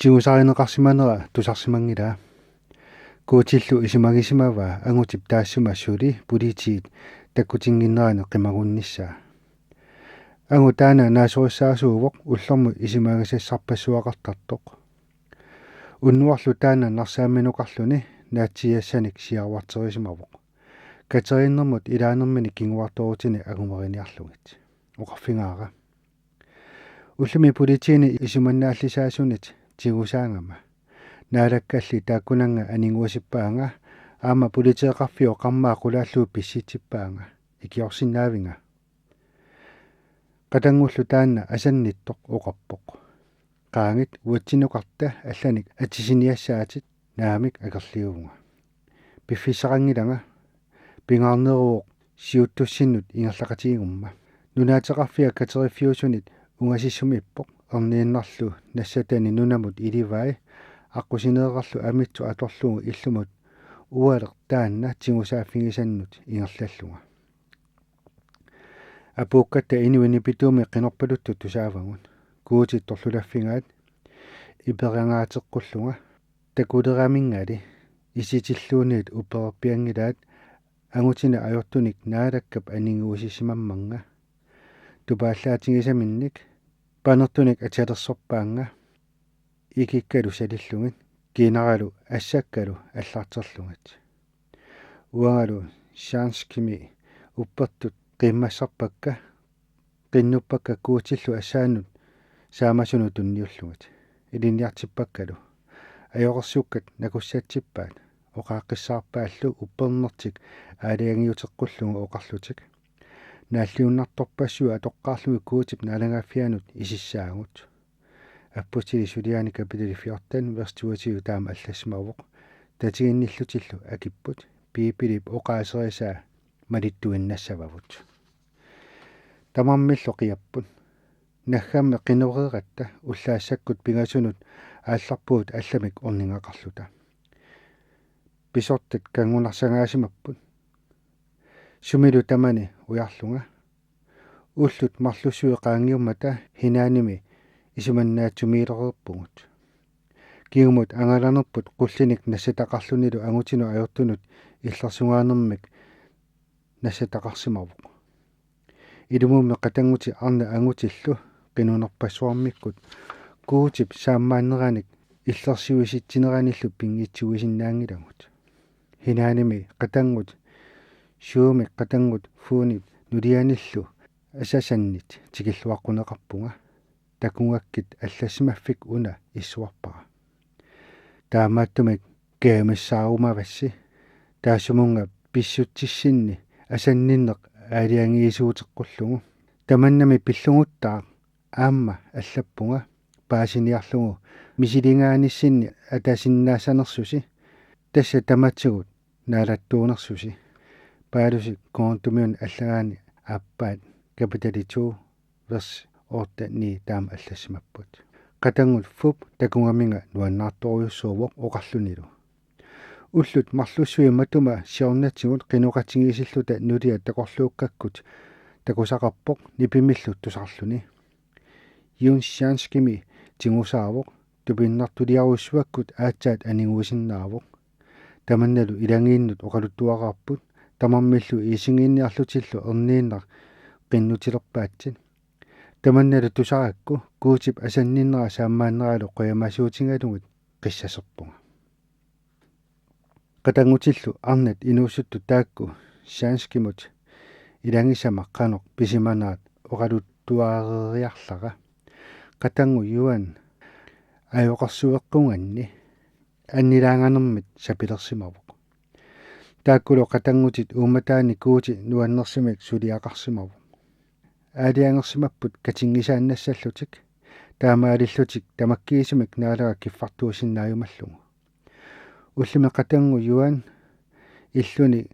Jigusaarineqarsimanera tusarsimangila kuutillu isimagisimava angutip taassumassuli politiit takkutinginnerane qimagunnissaa angutaana naasurissaasuuvoq ullermu isimagisassarpassuaqartartoq unnuarlu taana narsaamminuqarluni naatsiassanik siarwarterisimavoq kateriinnermut ilaanermini kinguartorutini agumeriniarlugit oqarfingaara ullumi politiini isimannaallisaasunit tigusaangama naalakkalli taakkunanga aninguasippaanga aama politieqarfio qarmaa qulaalluu pissitsippaanga ikiorsinnaavinga qatangullu taanna asannittoq oqarpoq qaangit uatsinuqarta allanik atisiniassaatit naamik akerliuvunga piffissaqangilanga pingaarneruoq siuttussinnut ingerlaqatigumma nunaatеqarfia katerifiusunit ungasissumippoq erniinnarlu nassatani nunamut ilivai аққусинеэқарлу амитсу аторлугу иллумут уалеқ таанна тигусааффигисаннут ингерллаллуга апууккатта инуини питууми қинорпалутту тусаавагун куутит торлулаффигаат ипериангаатеққуллуга такулерамингали иситиллуунит уперпиангилаат ангутина ajortunik наалаккап анингуусисимамманга тупааллаатигисаминник панертуник аталерсорпаанга икиккалу салиллугит кинаралу ассаккалу аллаартерлугат уангалу шанскими уппертут qimmassarpakka qinnuppakka kuutилlu assaanut saamasuну tunniullugut iliniartippakkalu ajorersuukkat nakussaatsippaat oqaaqqissaarpaallu uppernertik aaliangiuteqqullugu oqarlutik naalliunnartorpassua atoqqaarlugi kuutip naalangaafianut isissaagut apputili suliani kapitali 14 vers 22 taama allassimaavoq tatiginnillutillu akipput piipilip oqaaserisaa malittuinnassavavut tamarmillu qiapput naggamme qinereeratta ullaassakkut pingasunut aallarpuut allamik orningaqarluta pisortat kangunarsangaasimapput sumilu tamani ujarlunga ullut marlussui qaangiummata hinaanimi isumannaatsumiilereerpungut kiumut angalanerput qullinik nassataqarlunilu angutinu ajortunut illersungaanермик нассатақарсимавоқ илумумме қатангути арна ангутиллу қинунерпассуармиккут куутип сааммааннераник иллерсиуиситсинераниллу пингитсуисиннаангилагут хинааними қатангут шуумик қатангут фуунит нулианиллу асасаннит тикиллуаққунеқарпунга такунгаккит аллассимаффик уна иссуарпара таамааттумик каамассаарумавасси таасумунга писсутсиссинни асанниннеқ аалиангиисуутеққуллугу таманнами пиллугуттаа аама аллаппунга паасиниарлугу мисилингааниссинни атасиннаассанерсуси тасса таматсигут наалаттуунерсуси паалуси коонтумиун аллагаани аппаат капитали 2 vers 8 таама аллассимаппут qatangul fup takungaminga nuannaartoriussuuvoq oqarlunilu уллут марлуссуи матума сиорнатсигут qиnuqatigisilluta nulia taqorluukkakkut takusaqarpoq nipimillut tusarluni юнсианскими тигусаавоq тупиннартулиарусsuakkut аатсаат анигуисиннаавоq таманналу илангииннут оқалуттуақарпут тамармиллу исингиинниарлутиллу ернииннар qinnutilерпаатсит таманналу тусаракку куутип асанниннера сааммааннералу қоямасуутингалугит қиссасерпунга qatangutилlu арнат инуусутту таакку саанскимут илангисамаққанеқ писиманаат оқалуттуаарериарлара qatangу юан ajоқарсуеққунганни аннилаанганермит сапилерсимавоқ тааккулу qatangутит ууматаани куути нуаннерсимик сулиақарсимавоқ аалиангерсимаппут катингисааннассаллутик таамаалиллутик тамаккиисимик наалага киффартуусиннааюмаллугу уллуми qatangу юан иллуни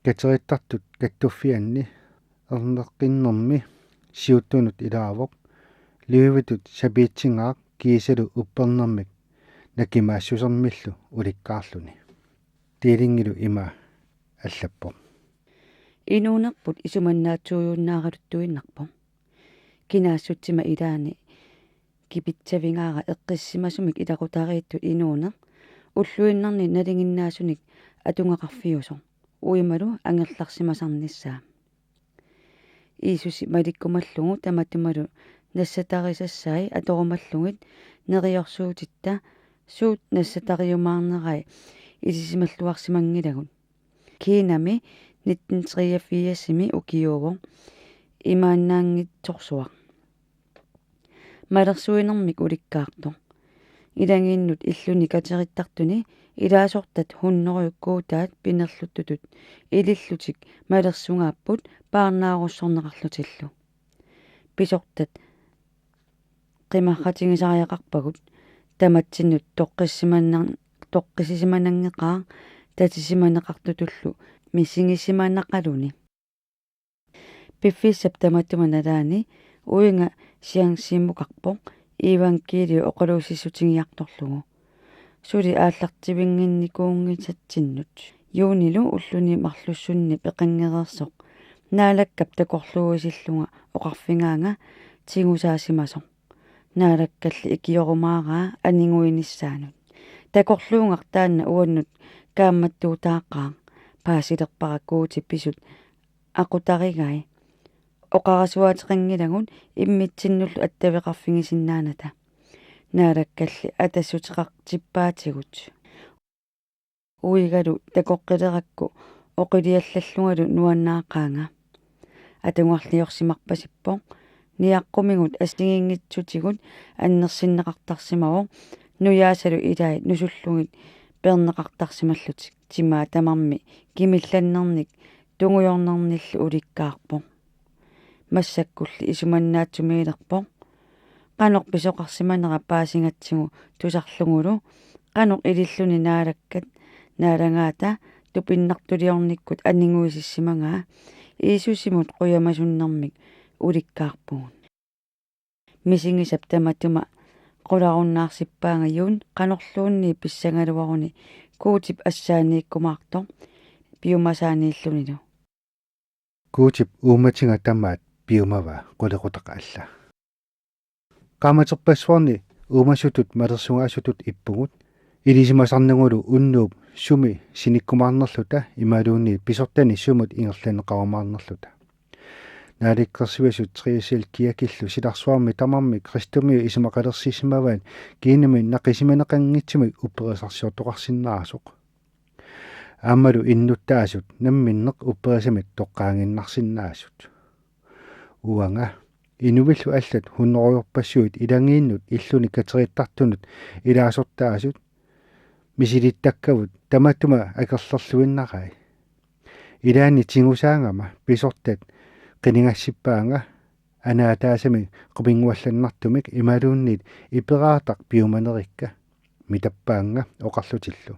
катериттартут каттуффианни ернеққиннэрми сиуттунут илаавоқ ливитут сапиитсингаақ киисалу уппернэрмик накимаассусермиллу уликкаарлуни тилингилу има аллаппо инуунерпут исуманнаатсууюуннаагалуттуиннарпо кинаассутсима илаани кипитсавингаара эққиссимасумик илақутарииттут инуунеқ уллуиннарни налингиннаасуник атунгақарфиусо уималу ангерларсимасарниссаа иисуси маликкумаллугу таматумалу нассатарисассай аторумаллугит нериорсуутитта суут нассатариумаарнерай илисималлуарсимангилагун киинами 1983-сими укиуво имааннаангитсорсуа малерсуинермик уликкаарто илангииннут иллуни катериттартуни илаасортат хуннериуккуутаат пинерлуттутут илиллутик малерсунгааппут паарнааруссорнеқарлутиллу писортат қимарратингисариақарпагут таматсиннут тоққиссиманангеқаа татисиманеқартутуллу мисингисиманақалуни пиффиссап таматтума налаани уинга сиангсиммукарпо ивангелио оқалуусиссутингиарторлугу сули ааллартивингинникуунгитатсиннут юунилу уллуни марлуссунни пеқангерерсоқ наалаккап такорлууисиллунга оқарфингаанга тигусаасимасо наалаккалли икиорумаараа анингуиниссаанут такорлуунгартаанна уаннут каамматтуутааққаа паасилерпараккуути писут ақутаригай оқарасуатеқангилагун иммитсиннуллу аттавеқарфигисиннааната наалаккалли атассутеқартиппаатигут уигалу такоққилеракку оқилиаллаллунгалу нуаннааққаанга атунгарлиорсимарпасиппо ниаққумигут ассигингитсутигут аннерсиннеқартарсимаво нуяасалу илаит нусуллугит пернеқартарсималлутик тимаа тамарми кимилланнерник тунгуйорнерниллу уликкаарпо массаккулли исуманнаатсумиилерпо qanoq pisoqarsimanera paasingатсигу тусарлугулу qanoq илиллуни наалаккат нааlangaata тупиннартулиорниккут аннингуисиссимангаа иисусимут қуямасуннэрмик уликкаарпугун мисингисап таматума qulаруннаарсиппаанга юун qanorluunni писсангалуаруни куутип ассаанииккумаарто пиумасаанииллунилу куутип ууматинга тамаат пиумава qulеqutaqa алла qaamaterpassuarni uumасутут малерсунгаасутут иппугут илисимасарнагулу уннууп суми синиккумаарнерлута ималуунни писортани сумут ингерланеқарумаарнерлута нааликкерсивасут триисил киакиллу силарсуарми тамарми кристумиу исимақалерсисимаваан кинами нақисиманеқангитсимик упперисарсиортоқарсиннаасоқ аамалу иннуттаасут намминнеқ упперисамик тоққаангиннарсиннаасут уанга инувиллу аллат хуннеруйорпассуит илангииннут иллуни катериттартунут илаасортаасут мисилиттаккавут таматтума акерлерлуиннарай илаани тингусаангама писортат qinigassippaanga anaataasami qupinguallanartumik imaluunnit iperaataq piumanerikka mitappaanga oqarlutillu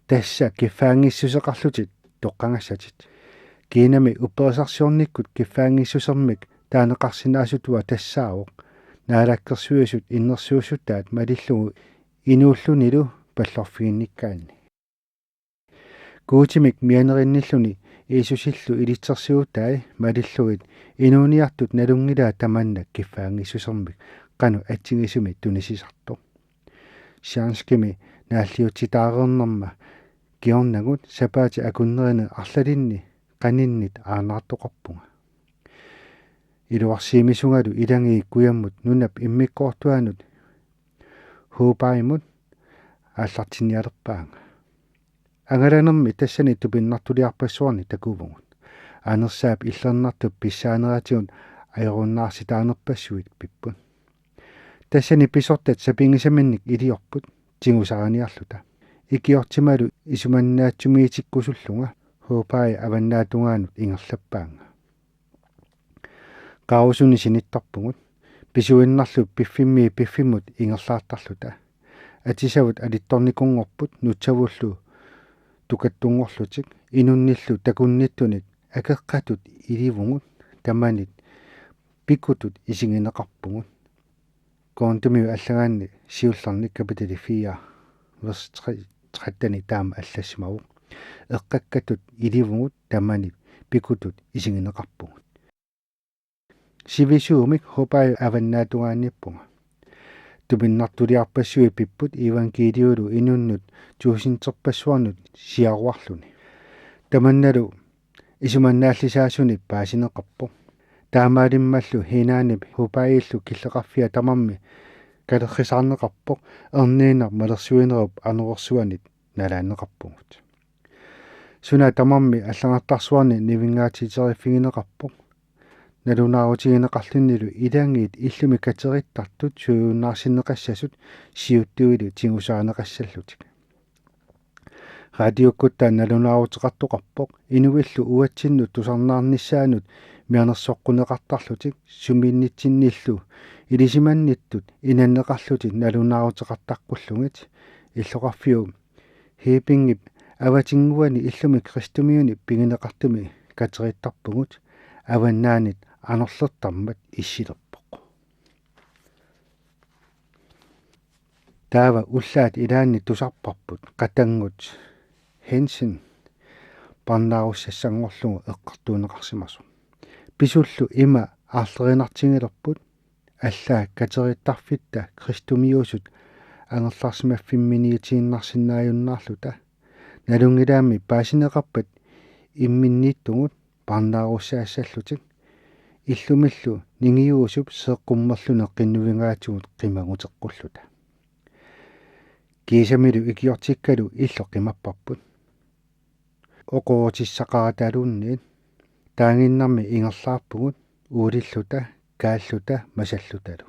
tassa kiffaangissuseqarlutit toqqangassatit kiinami upperisarsiornikkut kiffaangissusermik taaneqarsinaasutua tassaawoq naalakkersuisut innersuussuttaat malillugu inuullunilu pallorfiginnikkaanni kuutimik mianerinnilluni иисусиллу илитсерсиутай малиллугит инуниартут налунгилаа таманна киффаангиссусермик кану атсигисуми тунисисарто сианскими нааллиутитаарернерма киорнагут сапаати акуннерина арлалинни qanninnit аанартоқарпунга илуарсиимисунгалу иланги куяммут нунап иммиккоортуанут хуупаимут ааллартинниалерпаанга ангаланерми тассани тупиннартулиарпассуарни такувугут анерсаап иллернартуп писсаанератигун аеруннаарситаанерпассуит пиппун тассани писортат сапингисаминник илиорпут тигусараниарлута икиортималу исуманнаатсумиитиккусуллунга хуупаи аваннаатунгаанут ингерлаппаанга qausuni sinittarpugut pisuinnarlu piffimut ingerlaartarluta atisavut alittornikungorput nutsavullu tukattungorlutik inunnillu takunnittunit akeqqatut ilivungut tamanit pikkutut isingineqarpugut koontumiu allagaanni siullarnik kapitali 4 vers 13 taama allassimavu eqqakkatut ilivungut tamanit pikkutut isingineqarpugut sivisuumik hopai avannaatugaanniippunga тупиннартулиарпассуи пиппут ивангелиулу инуннут туусинтерпассуарнут сиаруарлуни таманналу исуманнааллисаасуни паасинеқарпо таамаалиммаллу хинаанипи хупаииллу киллеқарфиа тамарми калеррисаарнеқарпо ерниинар малерсуинеруп ануерсуанит налааннеқарпугут суна тамарми аллагартарсуарни нивингаатитериффигинеқарпо налунаарутигинеқарлуннилу илаангиит иллуми катериттартут суюннаарсиннеқассасут сиуттуилу тигусаанеқассаллутик радиоккутта налунаарутеқартоқарпоқ инуиллу уатсиннут тусарнаарниссаанут мианерсоққунеқартарлутик сумииннитсинниллу илисиманниттут инаннеқарлутик налунаарутеқартаққуллугит иллоқарфиу хипингип аватингуани иллуми кристумиуни пигинеқартуми катериттарпугут аваннаанит анерлертармат иссилерпоқ таава уллаат илаанни тусарпарпут қатангут хенсен парнааруссассангорлугу эққартуунеқарсимасу писуллу има аарлеринартингилерпут аллаа катериттарфитта кристумиусут ангерларсимаффимминиитииннарсинааюннаарлута налунгилаами паасинеқарпат имминнииттугут парнааруссаассаллутик иллумиллу нингиуусуп сеэққуммерлуне қиннувингаатигут қимагутеққуллута кисамилу икиортиккалу илло қимаппарпут оқоотиссақараталуунниит таангиннарми ингерлаарпугут уулиллута кааллута масаллуталу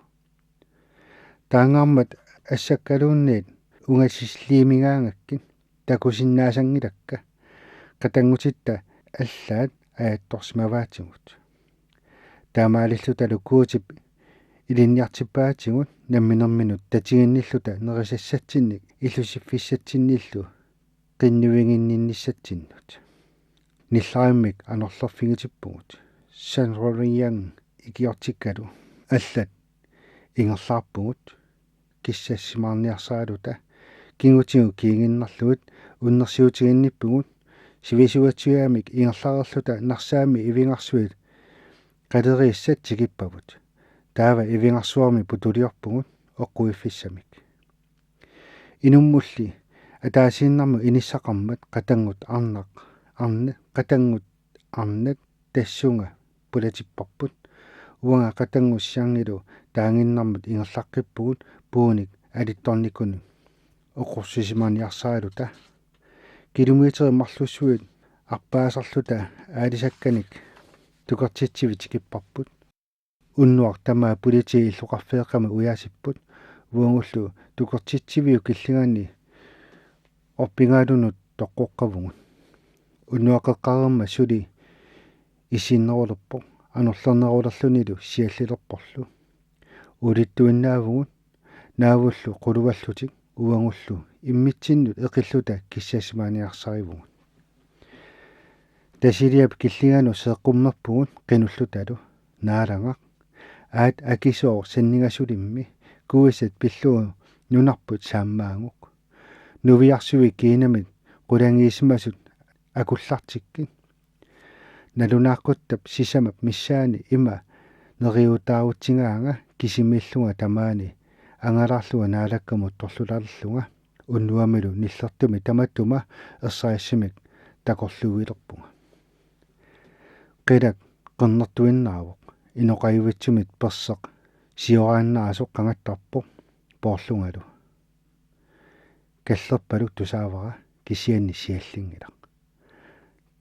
таангаармат ассаккалуунниит унгасислиимигаангаккин такусиннаасангилакка қатангутитта аллаат аятторсимаваатигут таамаалиллуталу куутип илинниартиппаатигут намминерминут татигинниллута нерисассатсинник иллусиффиссатсинниллу qinnuvinginninnissatsinnut nillaaimik anorlerfigitippugut sanroriang ikiortikkalu аллат ингерлаарпугут киссассимаарниарсаалута кингутигу киингиннарлугут уннерсиутигинниппугут сивисуатсуяамик ингерлаарерлута нарсаами ивингарсуит қалерииссат тигиппавут таава ивингарсуарми путулиорпугут оққуиффиссамик инуммулли атаасииннарму иниссақармат қатангут арнат тассунга пулатиппарпут уанга қатангуссиангилу таангиннармут ингерлаққиппугут пууник алитторникуну оққурсисимааниарсаалута километри марлуссуит арпаасарлута аалисакканик тукертитсивитикиппарпут уннуар тамаа пулити иллоқарфеэққама уяасиппут уангуллу тукертитсивиу киллигаани орпингаалунут тоққоққавугут уннуақеққарерма сули исиннерулерпо анерлернерулерлунилу сиаллилерпорлу улиттуиннаавгут наавуллу қулуваллутик уангуллу иммитсиннут эқиллута киссасимааниарсаривгут тасилиап киллигану сеэққуммерпугут қинуллуталу наалангақ аат акисоор саннигасулимми куисат пиллуу нунарпут сааммаангук нувиарсуи кинамит qulangиисмасут акуллартикки налунааққуттап сисамап миссаани има нериутаавутсингаанга кисимиллунга тамаани ангалаарлуга наалаккамут торлуларлунга уннуамилу ниллертуми таматтума ерсаассимик такорлуилерпунга qilak qernnertuinnaavoq inoqayuvitsumit perseq siорааннаасоқ qangattarpoq pooрлунгалу kallerpalu tusaavara kisianni siallingilaq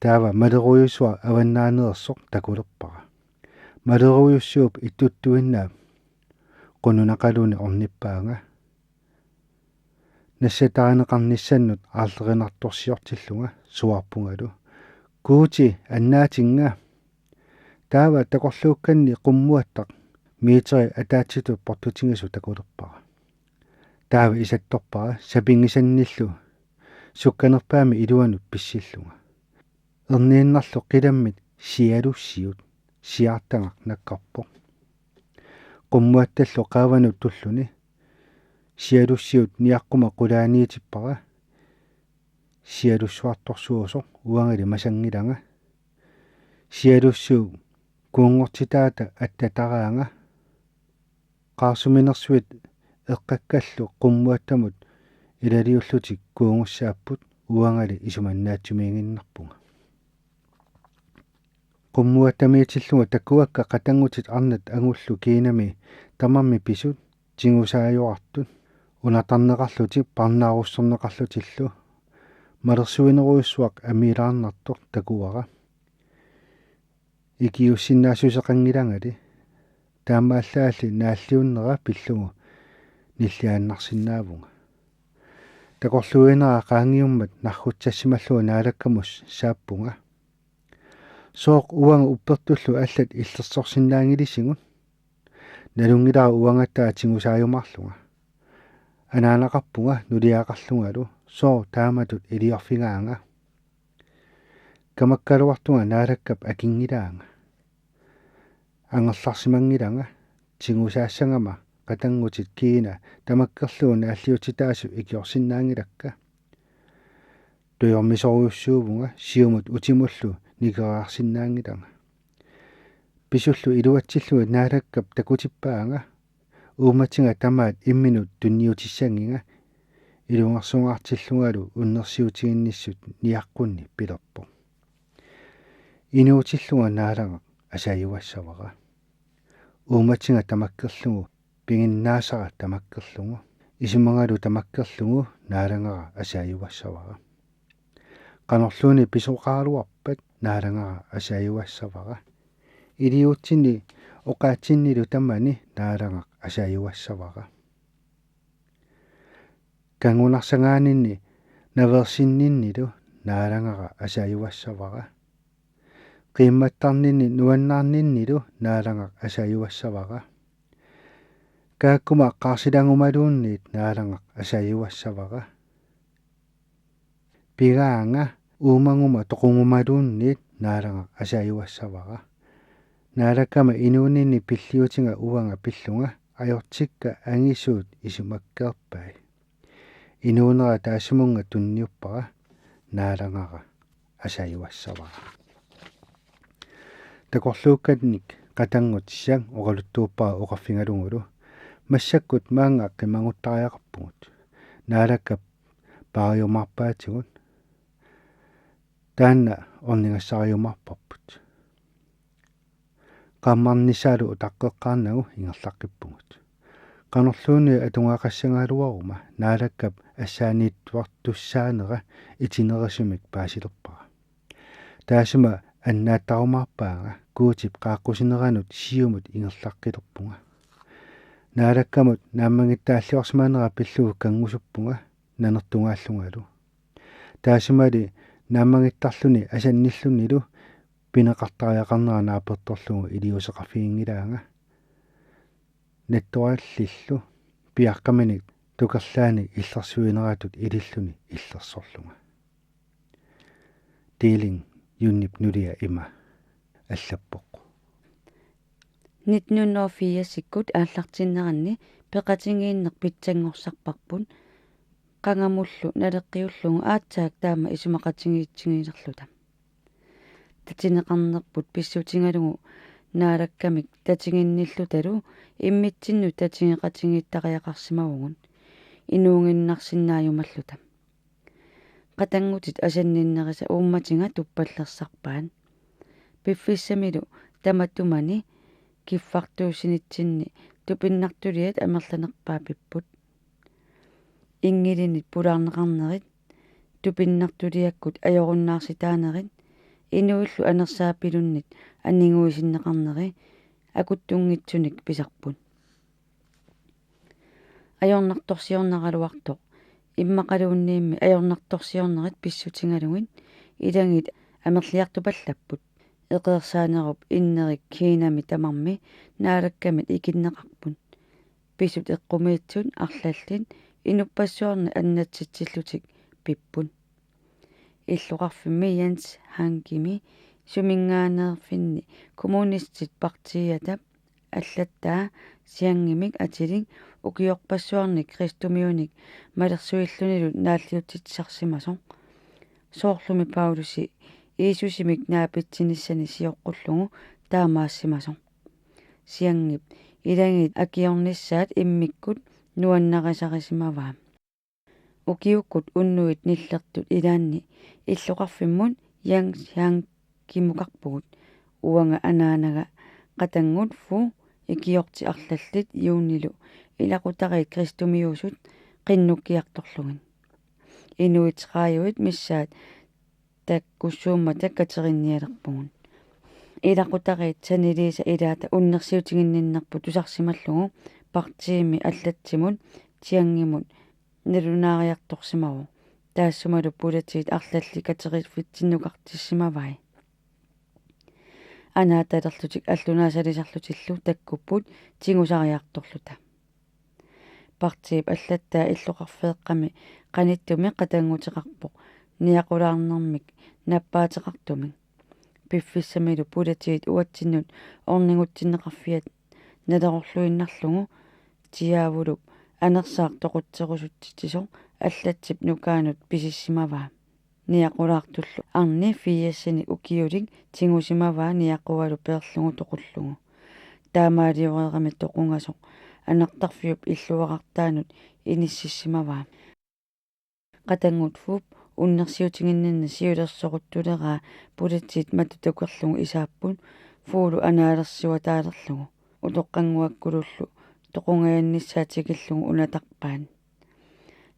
taava maleruyusua avannaaneersoq takulerpara maleruyussuup ittuttuinnaap qununaqaluni ornippaanga nassataaneqarnissannut aallerinartorsiortillunga suarpungalu kuuti annaatinga taava takorluukkanni qummuattaq miiteri ataatsitu portutingisu takulerpara taava isattorpara sapingisannillu sukkanerpaami iluanut pissillunga erniinnarlu qilammit sialussiut siartangaq naqqarpoq qummuattallu qaavanut tulluni sialussiut niaqquma qulaaniitippara sialussuartorsuusoq uangali masangilanga sialussuu kuungortitaata attataraanga qaarsuminersuit эққаккаллу қуммуаттамут илалиуллутик куунгуссааппут уанgali исуманнаатсумиингиннарпунга qummuatamiitillunga takkuakka qatangуtit арнат агуллу киинами тамамми писут тингусаажуартут унатарнеқарлутик парнааруссорнеқарлутиллу малерсуинеруйуссуақ амилаарнартор такуара икиуссиннаасусеқангилангали таамааллаалли нааллиуннера пиллугу ниллиааннарсинаавунга такорлуинера qaangiummat наррутсассималлуга наалаккамус сааппунга сооқ уанга уппертуллу аллат иллерсорсиннаангилисигут налунгилаа уангаттаа тингусаажумарлунга анаанақарпунга нулиаақарлунгалу соо тааматут илиорфигаанга камаккалуартунга наалаккап акингилаанга ангерларсимангиланга тингусаассангама qatangутит киина тамаккерлугуна аллиутитаасу икиорсиннаангилакка туйормисоруйуссуувунга сиумут утимуллу никераарсиннаангиланга писуллу илуатсиллуи наалаккап такутиппаанга ууматинга тамаат имминут тунниутиссангинга илунгерсунгаартиллунгалу уннерсиутигинниссут ниаққунни пилерпо инуутиллунга наалага асааюассавара ууматинга тамаккерлугу пингиннаасара тамаккерлугу исумангалу тамаккерлугу наалангара асааюассавара qanorluuni pisoqaaluarpat naalangara asaayuassavara iliutsini oqaatsinnilu tamani naalangaq asaayuassavara kangunarsangaanini naversinninnilu naalangara asaayuassavara qiimmattarnini nuannaarninnilu naalangaq asaayuassavara kaakkuma qaarsilangumaluunniit naalangaq asaayuassavara pigaanga uumanguma toqungumaluunniit naalangaq asaayuassavara naalakama inuunini pilliutinga uanga pillunga ajortikka angisuut isumakkeerpai inuunera taasimunga tunniuppara naalangara asaayuassavara takorluukkannik qatangut siang oqaluttuuppara oqarfingalungulu massakkut maanga qimanguttariaqarpugut naalakkap paariumarpaatigut taanna orningassariumarparput qammarnisaalu utaqqeqqaarnagu ingerlaqqippugut qanorluuni atungaaqassangaaluaruma naalakkap assaaniittuartussaanera itinerisumik paasilerpara taasuma annaattarumarpaanga kuutip qaaqqusineranut siumut ingerlaqqilerpunga naalakkamut naammangittaalliorsimaanera pillugu kangusuppunga nanertungaallungalu taasumali naamangittarluni asannillunnilu pineqartariaqarnera naapertorlugu iliuseqarfigingilaanga nattuarallillu piaqqaminik tukerlaani illersuineratut ililluni illersorlunga dealing юннип нулиа има аллаппоқ 1984 ааллартиннеранни пеқатингииннеқ питсангорсарпарпун qangamullu naleqqiullugu aatsaak taama isumaqatigiitsingillerluta tatineqarnerput pissutingalugu naalakkamik tatiginnillutalu immitsinnu tatigeqatigiittariaqarsimavugun inuunginnarsinnaajumalluta qatangutit asanninnerisa uummatinga tuppallersarpaan piffissamilu tamattumani kiffartuusinitsinni tupinnartuliat amerlanerpaa pipput inggilinit pulaarneqarnerit tupinnartuliakkut ajorunnaarsitaanerit inuillu anersaapilunnit anniguisinneqarneri akuttungitsunik pisarpun ajornartorsiorneraluartoq иммақалуунниимми ajornartorsiornerit pissutingaluгин илангит амерлиартупаллаппут эқеерсаанеруп иннерик киинами тамарми наалаккамит икиннеқарпун писут эққумиитсун арлаллин инуппассуарни аннатситсиллутик пиппун иллоқарфимми Янс Хангими сумингаанеерфинни коммунистит партиятап аллаттаа сиангимик атилин укиорпассуарник кристумиуник малерсуиллунилут нааллиутитсарсимасо соорлуми Паулуси Иисусимик наапитсиниссани сиоққуллугу таамаассимасо сиангип илангит акиорниссаат иммиккут nuannaqisarisimavaa ukiukkut unnuit nillertut ilaanni illuqarfimmun yang kimukarpugut uanga anaanaga qatangut fu ikiorti arlallit yuunilu ilaqutari kristumiusut qinnukkiartorlugin inuitqaayuit missaat takkussuumma takkaterinnnialerpugun ilaqutari saniliisa ilaata unnersiutiginninnerpu tusarsimallugu partiimi аллатсимун тиангимут налунариарторсимаву таассумалу пулатигит арлалли катериффитсиннукартиссимавай анааталерлутик аллунаасалисарлутиллу таккуппут тигусариарторлута партиип аллаттаа иллоқарфеэққами қаниттуми қатангутеқарпоқ ниақулаарнэрмик наппаатеқартумик пиффиссамилу пулатигит уатсиннут орнингутсиннеқарфиат налерорлуиннарлугу тиаавулуп анерсаар тоқутсерусутситисо аллатсип нукаанут писиссимаваа ниақулаартуллу арни фиассани укиулик тигусимаваа ниақуалу пеерлугу тоқуллугу таамаалиореерами тоқунгасо анертарфиуп иллуақартаанут иниссиссимаваа қатангут фуп уннерсиутингиннинна сиулерсоруттулераа пулатсит матутакерлугу исааппут фуулу анаалерсуа таалерлугу утоққангуаккулуллу тоқунгаянниссаатикиллугу унатарпаан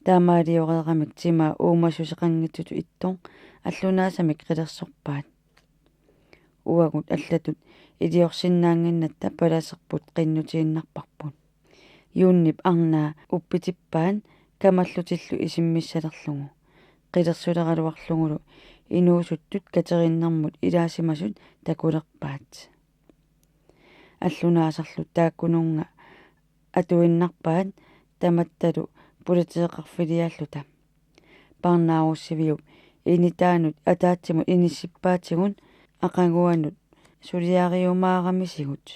таамаалиореерамик тима уумасусеқангитсуту иттор аллунаасамик қилерсорпаат уагут аллатут илиорсиннаангиннатта паласерпут қиннутииннарпарпут юуннип арнаа уппитиппаан камаллутиллу исиммиссалерлугу қилерсулералуарлугулу инуусуттут катериннэрмут илаасимасут такулерпаат аллунаасарлу тааккунунга атуиннарпаат таматталу пулатеэқарфилиааллута парнааруссивиуп инитаанут атаатсимут иниссиппаатигун ақагуанут сулиариумаарамисигут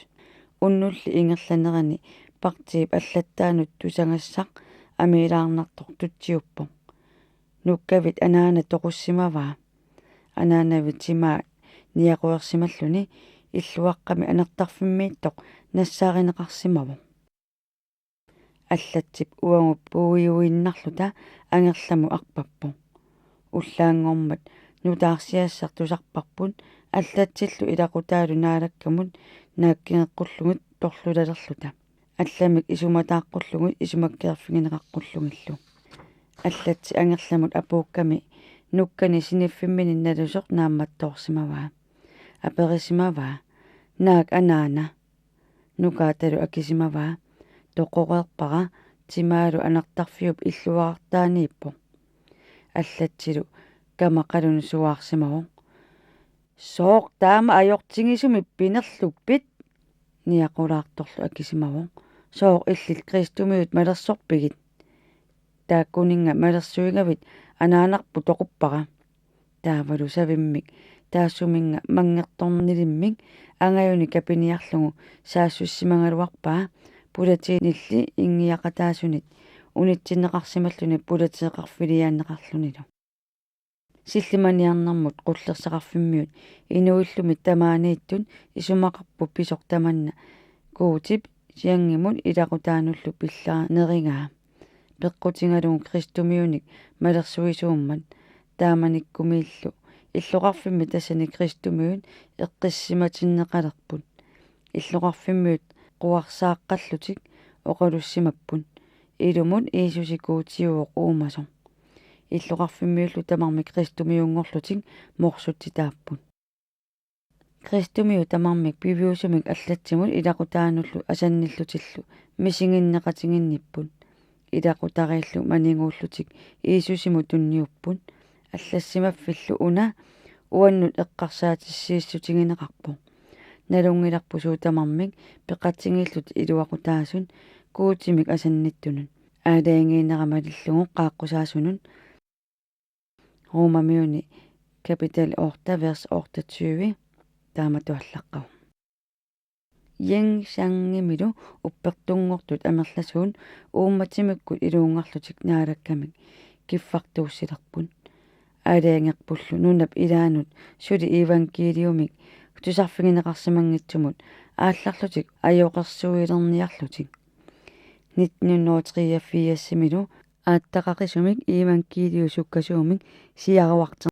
уннулли ингерланерани партиип аллаттаанут тусангассақ амилаарнартор тутсиуппо нуккавит анаана тоқуссимаваа анаанавит тимаа ниақуерсималлуни иллуаққами анертарфиммииттоқ нассааринеқарсимаву аллатсип уангуп пууиуиннарлута ангерламу арпаппу уллаангормат нутаарсиассар тусарпарпут аллатсиллу илақутаалу наалаккамут нааккингеққуллугит торлулалерлута алламик исуматааққуллугит исумаккиерфигинеқаққуллугиллу аллатси ангерламут апуукками нуккани синиффиммини налусоқ наамматтоорсимаваа аперисимаваа наак анаана нукааталу акисимаваа тоқореерпара тимаалу анертарфиуп иллуарартаанииппо аллатсилу камақалуну суаарсимаву сооқ таама ajortingisuми пинерлуппит ниақулаарторлу акисимаву сооқ иллит кристумиут малерсорпигит тааккунинга малерсуигавит анаанарпу тоқуппара таавалу савиммик таассуминга мангерторнилиммик ангаюни капиниарлугу саассуссимангалуарпаа пулатиинилли ингиақатаасунит унитсиннеқарсималлуни пулатеэқарфилиааннеқарлунилу силлиманиарнэрмут қуллерсақарфиммиут инуиллуми тамаанииттун исумақарпу писортаманна куутип сиангимут илақутаануллу пиллаа нерингаа пеққутингалугу кристумиуник малерсуисууммат тааманиккумииллу иллоқарфимми тассани кристумиун эққиссиматиннеқалерпут иллоқарфиммиут quarsaaqqallutik oqalussimappun ilumut iisusikuutiuoq uumасо иллоqarfimmiullu tamarmik kristumiungorlutik morsuttitaappun kristumiu tamarmik piviusumik allatsimut ilaqutaanullu asannillutillu misinginneqatinginnippun ilaqutariillu maninguullutik iisusimu tunniuppun аллассимаффиллу уна уаннут эққарсаатиссииссутигинеқарпу налунгиларпу суутамармик пеқатсигиллут илуақутаасун куутимик асанниттунун аалаангиинерамалиллугу қааққусаасунун ромамиуни капитал орта верс орта 20 тааматуаллаққау янгсангимилу уппертунгортут амерласуун уумматимиккут илуунгарлутик наалаккамик киффартууссилерпун аалаангерпуллу нунап илаанут сули ивангелиумик тусарфигинеқарсимангитсумут аалларлутик ajоқерсуилерниарлутик 1983 ааттақақисумик ииманкиилиусуккасуумик сиаруартер